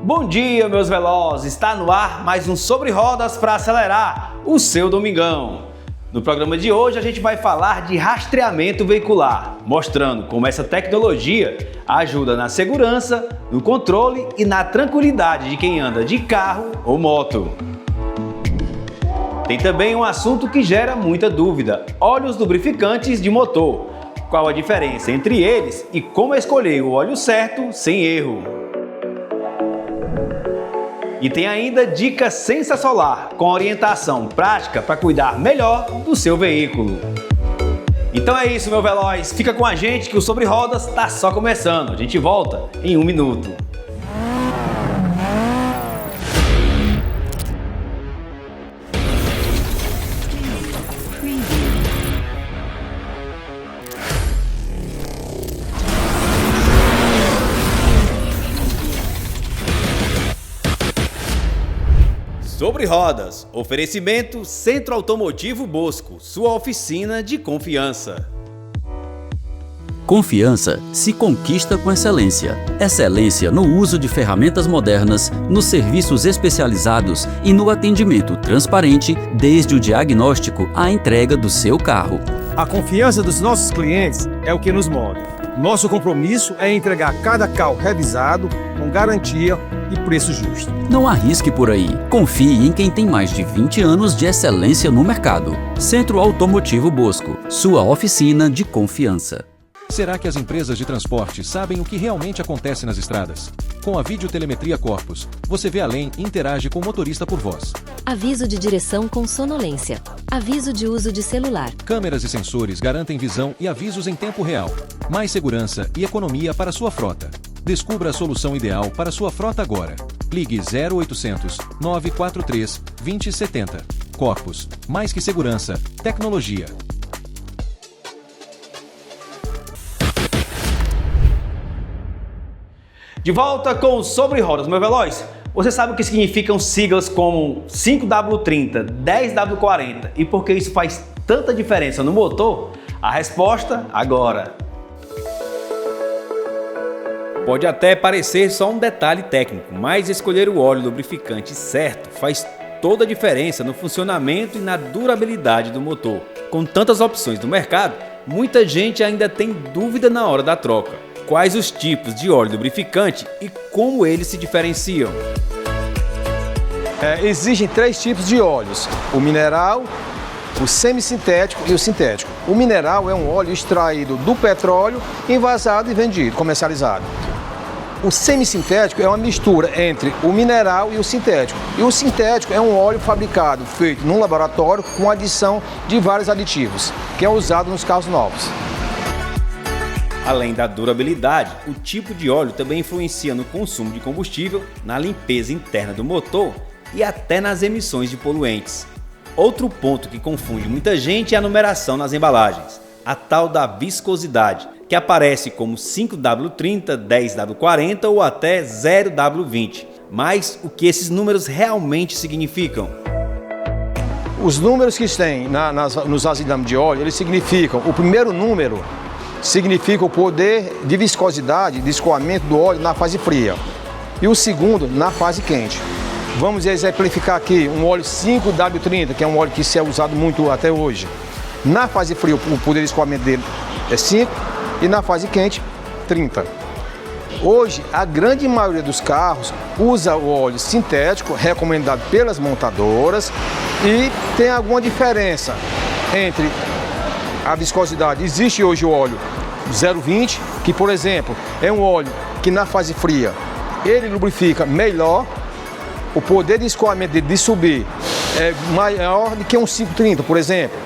Bom dia, meus velozes! Está no ar mais um Sobre Rodas para acelerar o seu domingão. No programa de hoje a gente vai falar de rastreamento veicular, mostrando como essa tecnologia ajuda na segurança, no controle e na tranquilidade de quem anda de carro ou moto. Tem também um assunto que gera muita dúvida: óleos lubrificantes de motor. Qual a diferença entre eles e como escolher o óleo certo sem erro? E tem ainda dica Sensa Solar, com orientação prática para cuidar melhor do seu veículo. Então é isso, meu veloz. Fica com a gente que o Sobre Rodas está só começando. A gente volta em 1 minuto. Sobre Rodas, oferecimento Centro Automotivo Bosco, sua oficina de confiança. Confiança se conquista com excelência. Excelência no uso de ferramentas modernas, nos serviços especializados e no atendimento transparente, desde o diagnóstico à entrega do seu carro. A confiança dos nossos clientes é o que nos move. Nosso compromisso é entregar cada carro revisado, com garantia e preço justo. Não arrisque por aí. Confie em quem tem mais de 20 anos de excelência no mercado. Centro Automotivo Bosco, sua oficina de confiança. Será que as empresas de transporte sabem o que realmente acontece nas estradas? Com a videotelemetria Corpus, você vê além e interage com o motorista por voz. Aviso de direção com sonolência. Aviso de uso de celular. Câmeras e sensores garantem visão e avisos em tempo real. Mais segurança e economia para sua frota. Descubra a solução ideal para sua frota agora. Ligue 0800 943 2070. Corpus, mais que segurança, tecnologia. De volta com o Sobre Rodas, meu veloz. Você sabe o que significam siglas como 5W30, 10W40 e por que isso faz tanta diferença no motor? A resposta agora. Pode até parecer só um detalhe técnico, mas escolher o óleo lubrificante certo faz toda a diferença no funcionamento e na durabilidade do motor. Com tantas opções no mercado, muita gente ainda tem dúvida na hora da troca. Quais os tipos de óleo lubrificante e como eles se diferenciam? Existem 3 tipos de óleos: o mineral, o semissintético e o sintético. O mineral é um óleo extraído do petróleo, envasado e vendido, comercializado. O semissintético é uma mistura entre o mineral e o sintético. E o sintético é um óleo fabricado, feito num laboratório com adição de vários aditivos, que é usado nos carros novos. Além da durabilidade, o tipo de óleo também influencia no consumo de combustível, na limpeza interna do motor e até nas emissões de poluentes. Outro ponto que confunde muita gente é a numeração nas embalagens, a tal da viscosidade, que aparece como 5W30, 10W40 ou até 0W20. Mas o que esses números realmente significam? Os números que tem nos vasilhames de óleo, eles significam: o primeiro número significa o poder de viscosidade, de escoamento do óleo na fase fria, e o segundo na fase quente. Vamos exemplificar aqui um óleo 5W30, que é um óleo que se é usado muito até hoje. Na fase fria, o poder de escoamento dele é 5 e na fase quente, 30. Hoje, a grande maioria dos carros usa o óleo sintético, recomendado pelas montadoras, e tem alguma diferença entre a viscosidade. Existe hoje o óleo 0,20, que, por exemplo, é um óleo que na fase fria ele lubrifica melhor, o poder de escoamento dele de subir é maior do que um 5,30, por exemplo.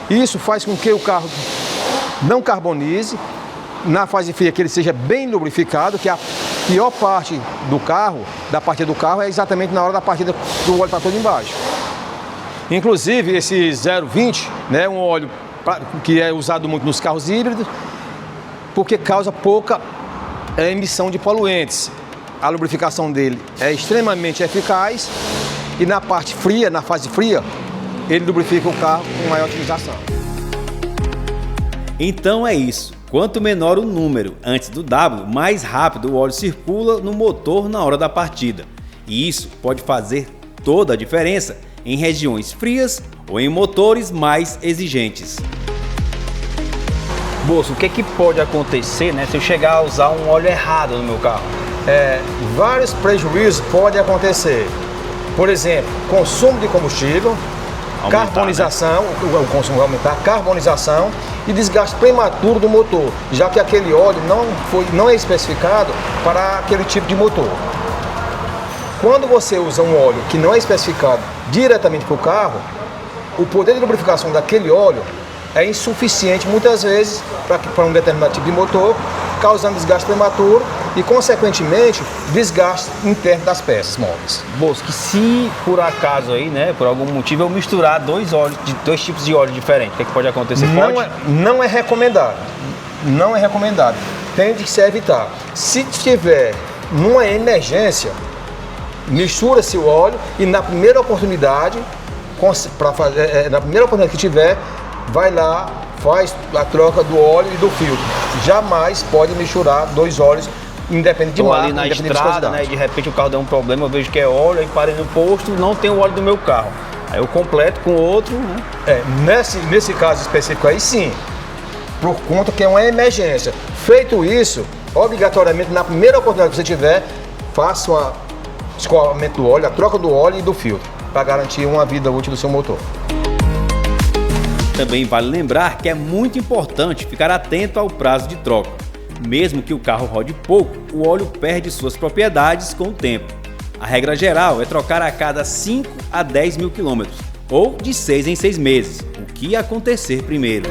Isso faz com que o carro não carbonize, na fase fria que ele seja bem lubrificado, que a pior parte do carro, da partida do carro, é exatamente na hora da partida do óleo para todo embaixo. Inclusive esse 0,20, né, um óleo que é usado muito nos carros híbridos, porque causa pouca emissão de poluentes. A lubrificação dele é extremamente eficaz e na parte fria, na fase fria, ele lubrifica o carro com maior utilização. Então é isso. Quanto menor o número antes do W, mais rápido o óleo circula no motor na hora da partida. E isso pode fazer toda a diferença em regiões frias ou em motores mais exigentes. Bolso, o que pode acontecer, né, se eu chegar a usar um óleo errado no meu carro? Vários prejuízos podem acontecer. Por exemplo, consumo de combustível, carbonização, né? O consumo vai aumentar, carbonização e desgaste prematuro do motor, já que aquele óleo não é especificado para aquele tipo de motor. Quando você usa um óleo que não é especificado diretamente para o carro, o poder de lubrificação daquele óleo é insuficiente muitas vezes para um determinado tipo de motor, causando desgaste prematuro e, consequentemente, desgaste interno das peças móveis. Bolso, que se por acaso aí, né, por algum motivo eu misturar dois tipos de óleo diferentes, o que pode acontecer? Não é recomendado. Não é recomendado. Tem de se evitar. Se tiver numa emergência, mistura-se o óleo e na primeira oportunidade que tiver, vai lá, faz a troca do óleo e do filtro. Jamais pode misturar dois óleos independente de marca, ali na estrada, né, e de repente o carro deu um problema, eu vejo que é óleo, aí parei no posto, não tem o óleo do meu carro. Aí eu completo com outro, né? Nesse caso específico aí, sim, por conta que é uma emergência. Feito isso, obrigatoriamente, na primeira oportunidade que você tiver, faça o escoamento do óleo, a troca do óleo e do filtro, para garantir uma vida útil do seu motor. Também vale lembrar que é muito importante ficar atento ao prazo de troca. Mesmo que o carro rode pouco, o óleo perde suas propriedades com o tempo. A regra geral é trocar a cada 5 a 10 mil quilômetros, ou de 6 em 6 meses, o que acontecer primeiro.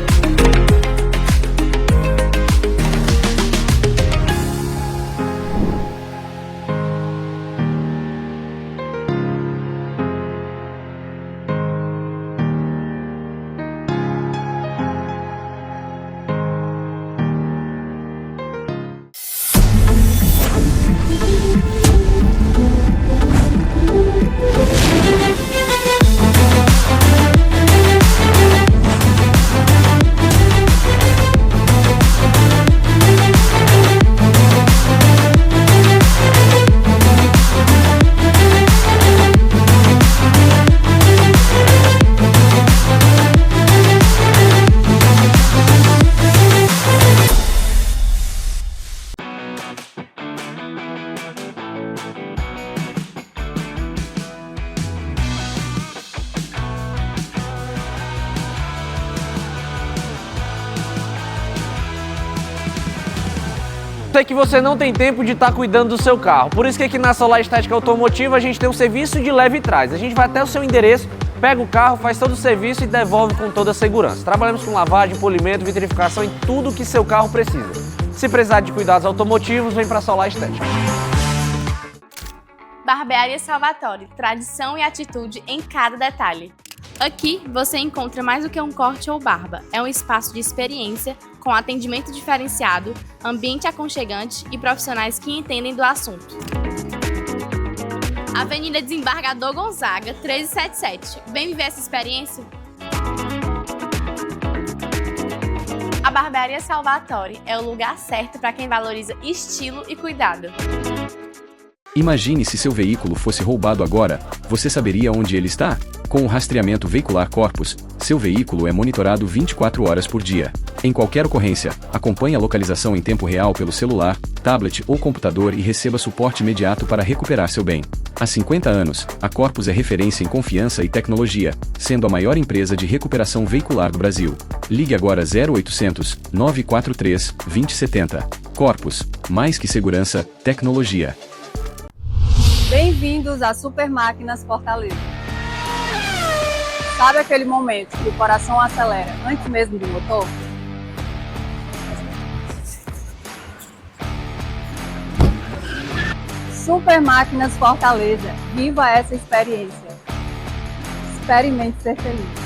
Sei que você não tem tempo de estar cuidando do seu carro, por isso que aqui na Solar Estética Automotiva a gente tem um serviço de leve e traz. A gente vai até o seu endereço, pega o carro, faz todo o serviço e devolve com toda a segurança. Trabalhamos com lavagem, polimento, vitrificação e tudo que seu carro precisa. Se precisar de cuidados automotivos, vem para a Solar Estética. Barbearia Salvatore, tradição e atitude em cada detalhe. Aqui você encontra mais do que um corte ou barba, é um espaço de experiência, com atendimento diferenciado, ambiente aconchegante e profissionais que entendem do assunto. Avenida Desembargador Gonzaga, 1377. Vem viver essa experiência? A Barbearia Salvatore é o lugar certo para quem valoriza estilo e cuidado. Imagine se seu veículo fosse roubado agora, você saberia onde ele está? Com o rastreamento veicular Corpus, seu veículo é monitorado 24 horas por dia. Em qualquer ocorrência, acompanhe a localização em tempo real pelo celular, tablet ou computador e receba suporte imediato para recuperar seu bem. Há 50 anos, a Corpus é referência em confiança e tecnologia, sendo a maior empresa de recuperação veicular do Brasil. Ligue agora 0800 943 2070. Corpus, mais que segurança, tecnologia. Bem-vindos a Super Máquinas Fortaleza. Sabe aquele momento que o coração acelera antes mesmo do motor? Super Máquinas Fortaleza. Viva essa experiência. Experimente ser feliz.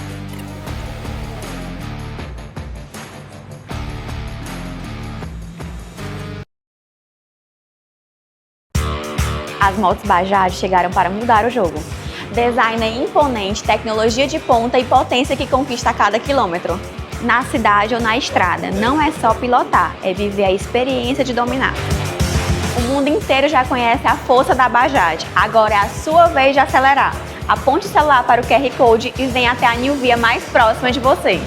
As motos Bajaj chegaram para mudar o jogo. Design imponente, tecnologia de ponta e potência que conquista a cada quilômetro. na cidade ou na estrada. Não é só pilotar, é viver a experiência de dominar. O mundo inteiro já conhece a força da Bajaj. Agora é a sua vez de acelerar. Aponte o celular para o QR Code e venha até a New Via mais próxima de vocês.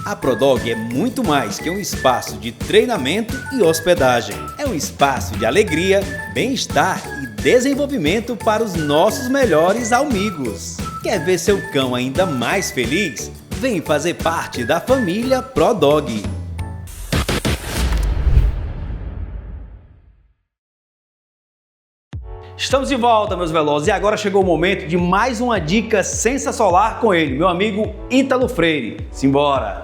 A Prodog é muito mais que um espaço de treinamento e hospedagem. É um espaço de alegria, bem-estar e desenvolvimento para os nossos melhores amigos. Quer ver seu cão ainda mais feliz? Vem fazer parte da família Prodog. Estamos de volta, meus velozes, e agora chegou o momento de mais uma dica sensacional com ele, meu amigo Ítalo Freire. Simbora!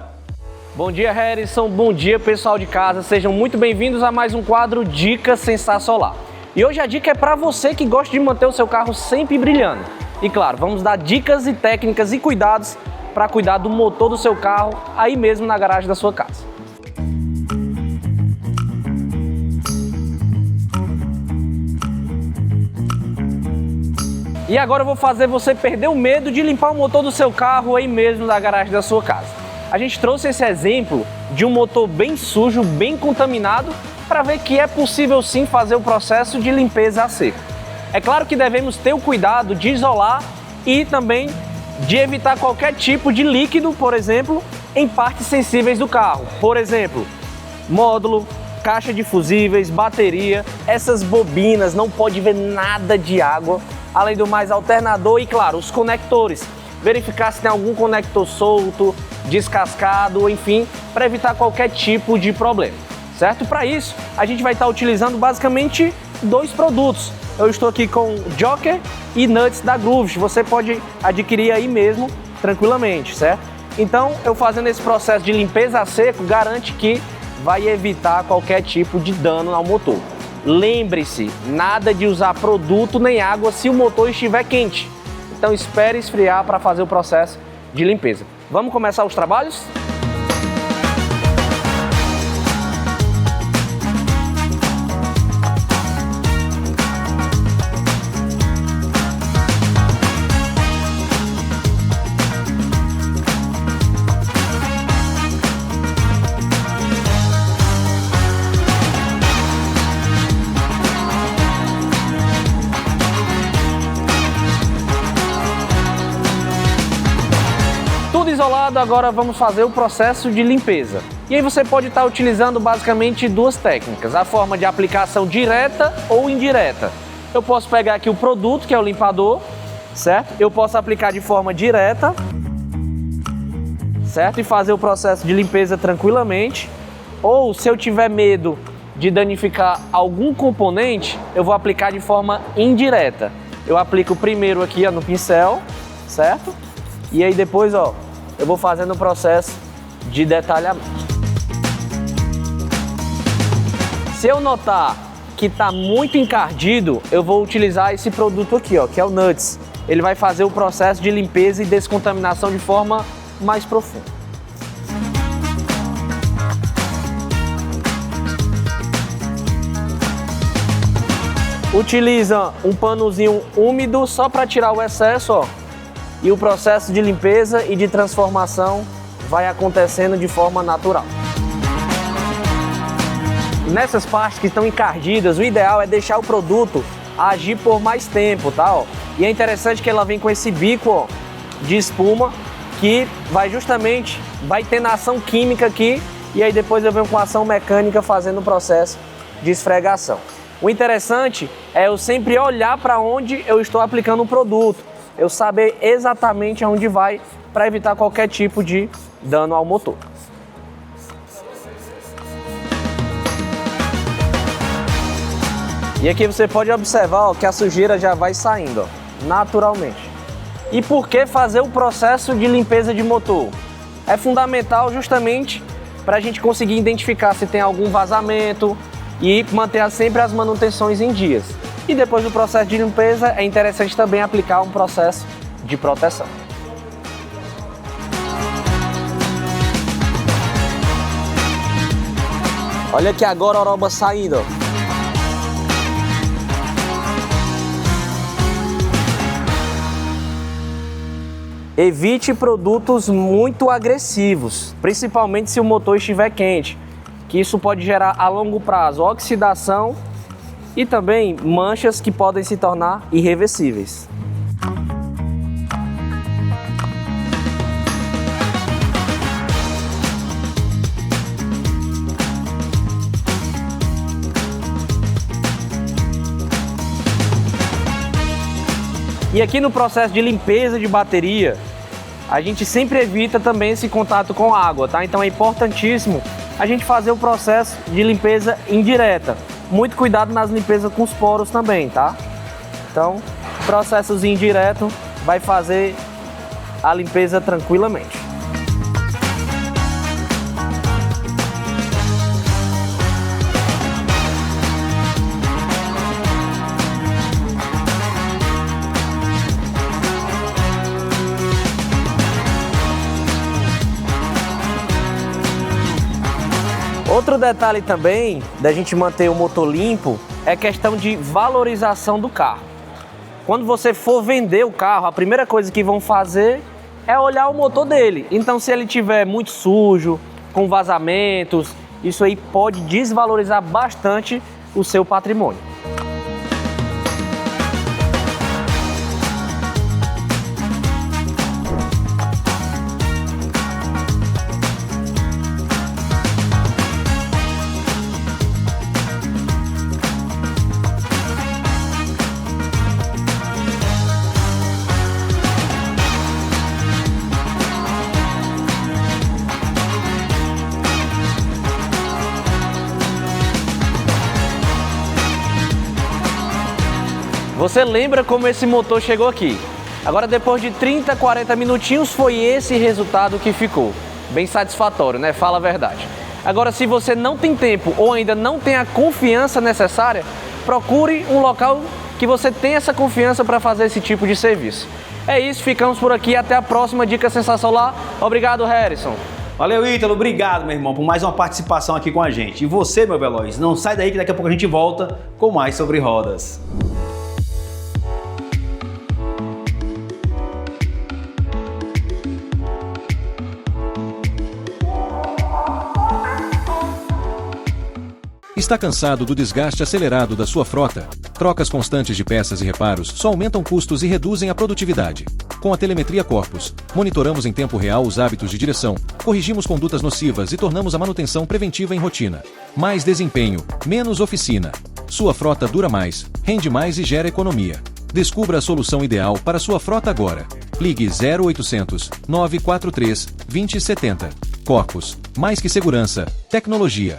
Bom dia, Harrison. Bom dia, pessoal de casa. Sejam muito bem-vindos a mais um quadro Dica Sensacional. E hoje a dica é para você que gosta de manter o seu carro sempre brilhando. E claro, vamos dar dicas e técnicas e cuidados para cuidar do motor do seu carro aí mesmo na garagem da sua casa. E agora eu vou fazer você perder o medo de limpar o motor do seu carro aí mesmo na garagem da sua casa. A gente trouxe esse exemplo de um motor bem sujo, bem contaminado, para ver que é possível sim fazer o processo de limpeza a seco. É claro que devemos ter o cuidado de isolar e também de evitar qualquer tipo de líquido, por exemplo, em partes sensíveis do carro. Por exemplo, módulo, caixa de fusíveis, bateria, essas bobinas, não pode ver nada de água. Além do mais, alternador e, claro, os conectores. Verificar se tem algum conector solto, descascado, enfim, para evitar qualquer tipo de problema, certo? Para isso, a gente vai estar utilizando basicamente dois produtos. Eu estou aqui com Joker e Nuts da Grooves. Você pode adquirir aí mesmo, tranquilamente, certo? Então, eu fazendo esse processo de limpeza a seco, garante que vai evitar qualquer tipo de dano ao motor. Lembre-se, nada de usar produto nem água se o motor estiver quente. Então espere esfriar para fazer o processo de limpeza. Vamos começar os trabalhos? Isolado, agora vamos fazer o processo de limpeza. E aí você pode estar utilizando basicamente duas técnicas, a forma de aplicação direta ou indireta. Eu posso pegar aqui o produto, que é o limpador, certo? Eu posso aplicar de forma direta, certo? E fazer o processo de limpeza tranquilamente. Ou se eu tiver medo de danificar algum componente, eu vou aplicar de forma indireta. Eu aplico primeiro aqui no pincel, certo? E aí depois, eu vou fazendo o processo de detalhamento. Se eu notar que está muito encardido, eu vou utilizar esse produto aqui, que é o Nuts. Ele vai fazer o processo de limpeza e descontaminação de forma mais profunda. Utiliza um panozinho úmido só para tirar o excesso, e o processo de limpeza e de transformação vai acontecendo de forma natural. Nessas partes que estão encardidas, o ideal é deixar o produto agir por mais tempo, tá? E é interessante que ela vem com esse bico de espuma que vai tendo ação química aqui e aí depois eu venho com a ação mecânica fazendo o processo de esfregação. O interessante é eu sempre olhar para onde eu estou aplicando o produto. Eu saber exatamente aonde vai para evitar qualquer tipo de dano ao motor. E aqui você pode observar que a sujeira já vai saindo naturalmente. E por que fazer o processo de limpeza de motor? É fundamental justamente para a gente conseguir identificar se tem algum vazamento e manter sempre as manutenções em dias. E depois do processo de limpeza, é interessante também aplicar um processo de proteção. Olha aqui agora a oroba saindo. Evite produtos muito agressivos, principalmente se o motor estiver quente, que isso pode gerar a longo prazo oxidação e também manchas que podem se tornar irreversíveis. E aqui no processo de limpeza de bateria, a gente sempre evita também esse contato com água, tá? Então é importantíssimo a gente fazer o processo de limpeza indireta. Muito cuidado nas limpezas com os poros também, tá? Então, processos indireto vai fazer a limpeza tranquilamente. Outro detalhe também da gente manter o motor limpo é questão de valorização do carro. Quando você for vender o carro, a primeira coisa que vão fazer é olhar o motor dele. Então, se ele estiver muito sujo, com vazamentos, isso aí pode desvalorizar bastante o seu patrimônio. Você lembra como esse motor chegou aqui? Agora, depois de 30, 40 minutinhos, foi esse resultado que ficou. Bem satisfatório, né? Fala a verdade. Agora, se você não tem tempo ou ainda não tem a confiança necessária, procure um local que você tenha essa confiança para fazer esse tipo de serviço. É isso, ficamos por aqui. Até a próxima Dica Sensacional. Obrigado, Harrison. Valeu, Ítalo. Obrigado, meu irmão, por mais uma participação aqui com a gente. E você, meu veloz, não sai daí que daqui a pouco a gente volta com mais sobre rodas. Está cansado do desgaste acelerado da sua frota? Trocas constantes de peças e reparos só aumentam custos e reduzem a produtividade. Com a Telemetria Corpus, monitoramos em tempo real os hábitos de direção, corrigimos condutas nocivas e tornamos a manutenção preventiva em rotina. Mais desempenho, menos oficina. Sua frota dura mais, rende mais e gera economia. Descubra a solução ideal para sua frota agora. Ligue 0800 943 2070. Corpus, mais que segurança, tecnologia.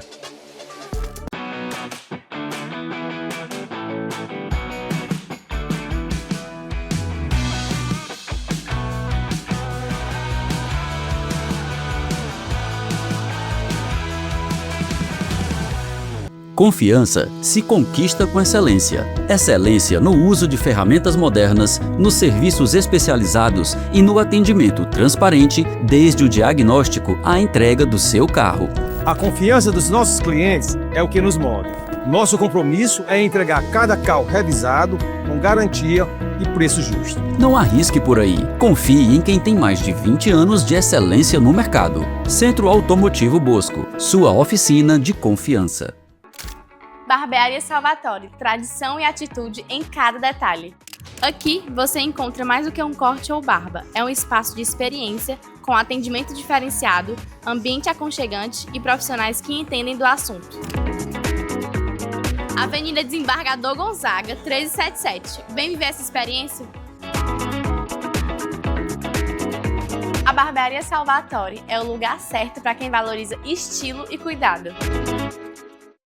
Confiança se conquista com excelência. Excelência no uso de ferramentas modernas, nos serviços especializados e no atendimento transparente, desde o diagnóstico à entrega do seu carro. A confiança dos nossos clientes é o que nos move. Nosso compromisso é entregar cada carro revisado, com garantia e preço justo. Não arrisque por aí. Confie em quem tem mais de 20 anos de excelência no mercado. Centro Automotivo Bosco, sua oficina de confiança. Barbearia Salvatore, tradição e atitude em cada detalhe. Aqui você encontra mais do que um corte ou barba. É um espaço de experiência, com atendimento diferenciado, ambiente aconchegante e profissionais que entendem do assunto. Avenida Desembargador Gonzaga, 1377. Vem viver essa experiência? A Barbearia Salvatore é o lugar certo para quem valoriza estilo e cuidado.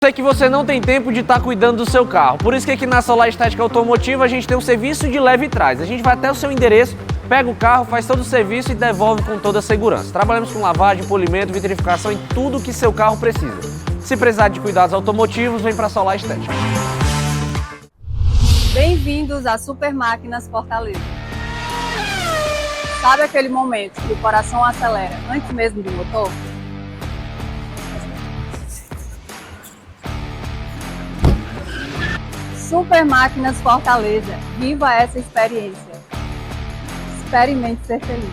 Sei que você não tem tempo de estar cuidando do seu carro, por isso que aqui na Solar Estética Automotiva a gente tem um serviço de leve e traz. A gente vai até o seu endereço, pega o carro, faz todo o serviço e devolve com toda a segurança. Trabalhamos com lavagem, polimento, vitrificação e tudo que seu carro precisa. Se precisar de cuidados automotivos, vem para a Solar Estética. Bem-vindos a Super Máquinas Fortaleza. Sabe aquele momento que o coração acelera antes mesmo do motor? Super Máquinas Fortaleza. Viva essa experiência. Experimente ser feliz.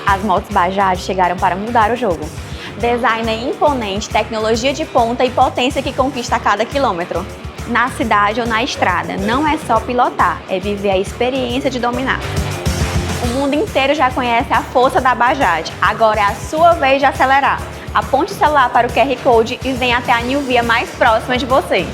As motos Bajaj chegaram para mudar o jogo. Design imponente, tecnologia de ponta e potência que conquista a cada quilômetro. Na cidade ou na estrada, não é só pilotar, é viver a experiência de dominar. O mundo inteiro já conhece a força da Bajaj, agora é a sua vez de acelerar. Aponte o celular para o QR Code e venha até a New Via mais próxima de vocês.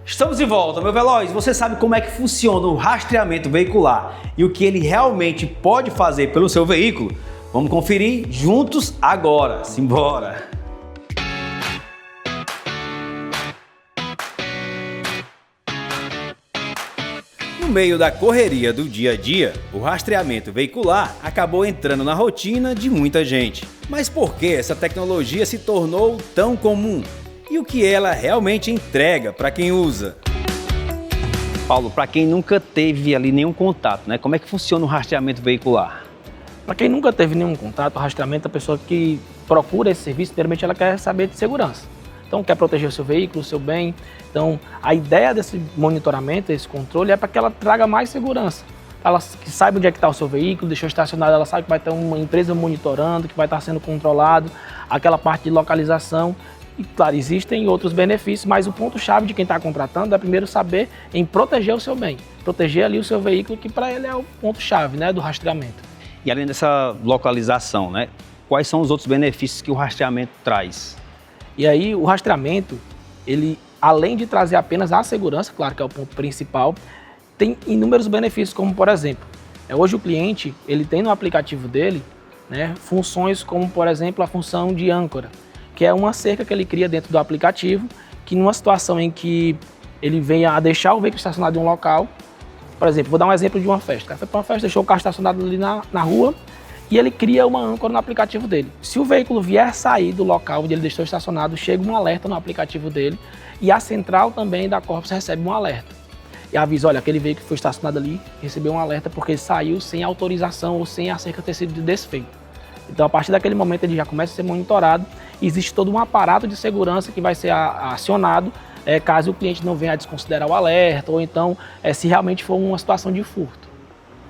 Estamos de volta, meu veloz. Você sabe como é que funciona o rastreamento veicular e o que ele realmente pode fazer pelo seu veículo? Vamos conferir juntos agora. Simbora! No meio da correria do dia a dia, o rastreamento veicular acabou entrando na rotina de muita gente. Mas por que essa tecnologia se tornou tão comum? E o que ela realmente entrega para quem usa? Paulo, para quem nunca teve ali nenhum contato, né? Como é que funciona o rastreamento veicular? Para quem nunca teve nenhum contato, o rastreamento, a pessoa que procura esse serviço, primeiramente ela quer saber de segurança. Então, quer proteger o seu veículo, o seu bem. Então, a ideia desse monitoramento, esse controle, é para que ela traga mais segurança. Ela que saiba onde é que está o seu veículo, deixou estacionado, ela sabe que vai ter uma empresa monitorando, que vai estar sendo controlado, aquela parte de localização. E, claro, existem outros benefícios, mas o ponto-chave de quem está contratando é primeiro saber em proteger o seu bem, proteger ali o seu veículo, que para ele é o ponto-chave, né, do rastreamento. E além dessa localização, né, quais são os outros benefícios que o rastreamento traz? E aí, o rastreamento, ele, além de trazer apenas a segurança, claro que é o ponto principal, tem inúmeros benefícios, como por exemplo, hoje o cliente, ele tem no aplicativo dele, né, funções como, por exemplo, a função de âncora, que é uma cerca que ele cria dentro do aplicativo, que numa situação em que ele venha a deixar o veículo estacionado em um local, por exemplo, vou dar um exemplo de uma festa. O cara foi para uma festa, deixou o carro estacionado ali na rua e ele cria uma âncora no aplicativo dele. Se o veículo vier sair do local onde ele deixou estacionado, chega um alerta no aplicativo dele e a central também da Corpus recebe um alerta. E avisa, olha, aquele veículo que foi estacionado ali recebeu um alerta porque ele saiu sem autorização ou sem a cerca ter sido desfeita. Então, a partir daquele momento, ele já começa a ser monitorado. Existe todo um aparato de segurança que vai ser acionado caso o cliente não venha a desconsiderar o alerta ou então se realmente for uma situação de furto.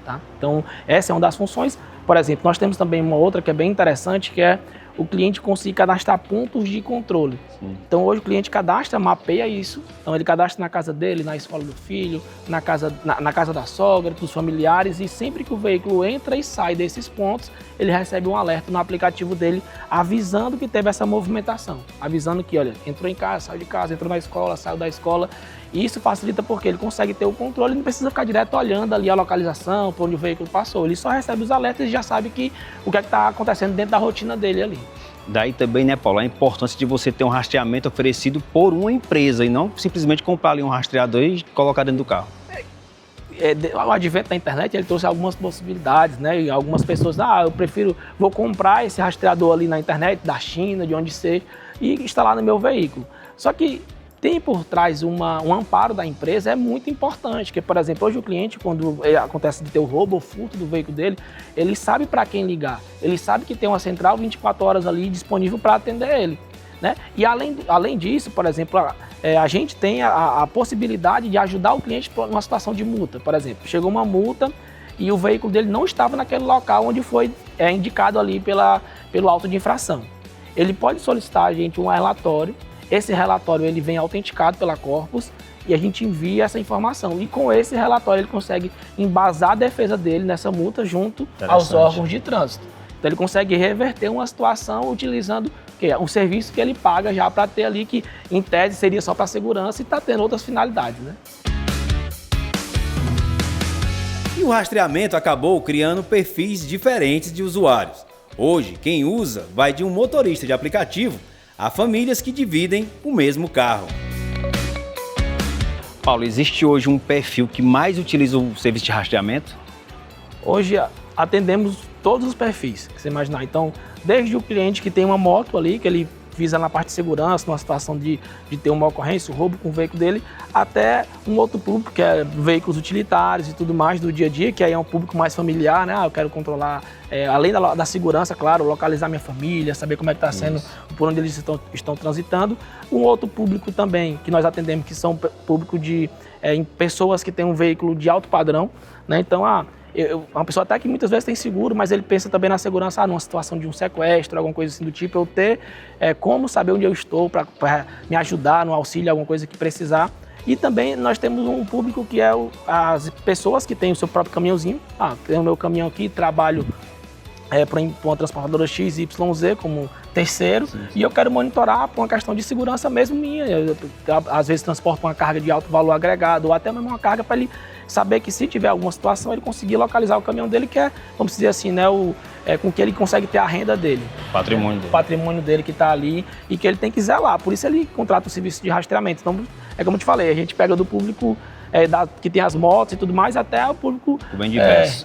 Tá? Então, essa é uma das funções. Por exemplo, nós temos também uma outra que é bem interessante, que é o cliente conseguir cadastrar pontos de controle. Sim. Então, hoje o cliente cadastra, mapeia isso. Então, ele cadastra na casa dele, na escola do filho, na casa da sogra, dos familiares. E sempre que o veículo entra e sai desses pontos, ele recebe um alerta no aplicativo dele, avisando que teve essa movimentação. Avisando que, olha, entrou em casa, saiu de casa, entrou na escola, saiu da escola. E isso facilita porque ele consegue ter o controle, não precisa ficar direto olhando ali a localização, por onde o veículo passou. Ele só recebe os alertas e já sabe o que é que está acontecendo dentro da rotina dele ali. Daí também, né, Paulo, a importância de você ter um rastreamento oferecido por uma empresa e não simplesmente comprar ali um rastreador e colocar dentro do carro. O advento da internet, ele trouxe algumas possibilidades, né? E algumas pessoas, vou comprar esse rastreador ali na internet, da China, de onde seja, e instalar no meu veículo. Só que tem por trás um amparo da empresa, é muito importante, que, por exemplo, hoje o cliente, quando acontece de ter o roubo ou furto do veículo dele, ele sabe para quem ligar, ele sabe que tem uma central 24 horas ali disponível para atender ele, né? E além disso, por exemplo, a gente tem a possibilidade de ajudar o cliente numa situação de multa. Por exemplo, chegou uma multa e o veículo dele não estava naquele local onde foi indicado ali pelo auto de infração. Ele pode solicitar a gente um relatório. Esse relatório ele vem autenticado pela Corpus e a gente envia essa informação. E com esse relatório ele consegue embasar a defesa dele nessa multa junto aos órgãos de trânsito. Então ele consegue reverter uma situação utilizando um serviço que ele paga já para ter ali, que em tese seria só para segurança e está tendo outras finalidades, né? E o rastreamento acabou criando perfis diferentes de usuários. Hoje, quem usa vai de um motorista de aplicativo a famílias que dividem o mesmo carro. Paulo, existe hoje um perfil que mais utiliza o serviço de rastreamento? Hoje atendemos todos os perfis que você imaginar. Então, desde o cliente que tem uma moto ali, que ele visa na parte de segurança, numa situação de ter uma ocorrência, um roubo com o veículo dele, até um outro público, que é veículos utilitários e tudo mais do dia a dia, que aí é um público mais familiar, né? Eu quero controlar, além da segurança, claro, localizar minha família, saber como é que está sendo, por onde eles estão transitando. Um outro público também que nós atendemos, que são público de pessoas que têm um veículo de alto padrão, né? Então, uma pessoa até que muitas vezes tem seguro, mas ele pensa também na segurança, numa situação de um sequestro, alguma coisa assim do tipo, eu ter como saber onde eu estou para me ajudar no auxílio, alguma coisa que precisar. E também nós temos um público que é as pessoas que têm o seu próprio caminhãozinho. Tenho o meu caminhão aqui, trabalho para uma transportadora XYZ como terceiro, e eu quero monitorar por uma questão de segurança mesmo minha. Eu, às vezes transporto uma carga de alto valor agregado, ou até mesmo uma carga para ele saber que se tiver alguma situação, ele conseguir localizar o caminhão dele, que é, vamos dizer assim, né, com que ele consegue ter a renda dele. O patrimônio dele que está ali e que ele tem que zelar. Por isso ele contrata o serviço de rastreamento. Então, como eu te falei, a gente pega do público que tem as motos e tudo mais, até o público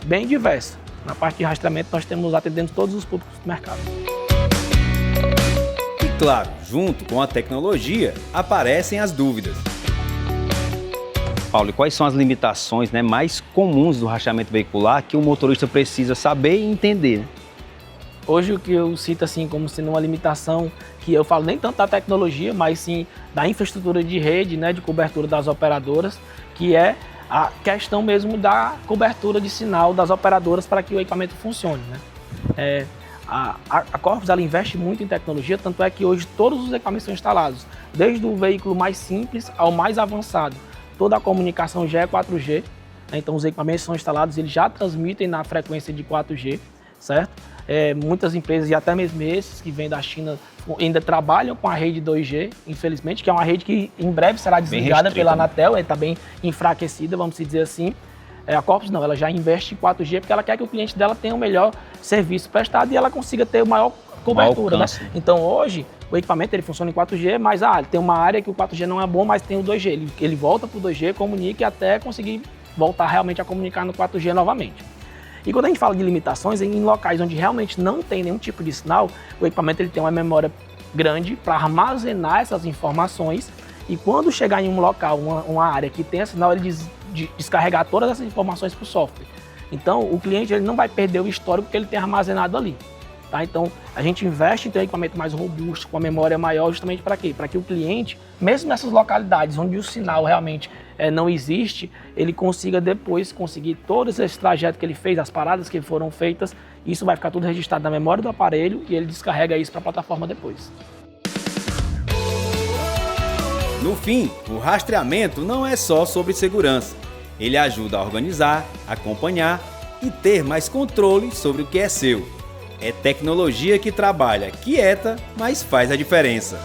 bem diverso. Na parte de rastreamento, nós atendendo todos os públicos do mercado. E claro, junto com a tecnologia, aparecem as dúvidas. Paulo, e quais são as limitações, né, mais comuns do rastreamento veicular que o motorista precisa saber e entender? Hoje o que eu cito assim como sendo uma limitação, que eu falo nem tanto da tecnologia, mas sim da infraestrutura de rede, né, de cobertura das operadoras, que é a questão mesmo da cobertura de sinal das operadoras para que o equipamento funcione, né? A Corpus ela investe muito em tecnologia, tanto é que hoje todos os equipamentos são instalados, desde o veículo mais simples ao mais avançado. Toda a comunicação já é 4G, né? Então os equipamentos são instalados, eles já transmitem na frequência de 4G, certo? Muitas empresas, e até mesmo esses que vêm da China, ainda trabalham com a rede 2G, infelizmente, que é uma rede que em breve será desligada pela Anatel, está bem enfraquecida, vamos dizer assim. A Corpus não, ela já investe em 4G porque ela quer que o cliente dela tenha o melhor serviço prestado e ela consiga ter maior cobertura, né? Então hoje o equipamento ele funciona em 4G, mas tem uma área que o 4G não é bom, mas tem o 2G. Ele volta para o 2G, comunica até conseguir voltar realmente a comunicar no 4G novamente. E quando a gente fala de limitações, em locais onde realmente não tem nenhum tipo de sinal, o equipamento ele tem uma memória grande para armazenar essas informações e quando chegar em um local, uma área que tem sinal, ele descarregar todas essas informações para o software. Então o cliente ele não vai perder o histórico que ele tem armazenado ali. Tá? Então a gente investe em ter um equipamento mais robusto, com a memória maior, justamente para quê? Para que o cliente, mesmo nessas localidades onde o sinal realmente não existe, ele consiga depois conseguir todos esses trajetos que ele fez, as paradas que foram feitas, isso vai ficar tudo registrado na memória do aparelho e ele descarrega isso para a plataforma depois. No fim, o rastreamento não é só sobre segurança. Ele ajuda a organizar, acompanhar e ter mais controle sobre o que é seu. É tecnologia que trabalha quieta, mas faz a diferença.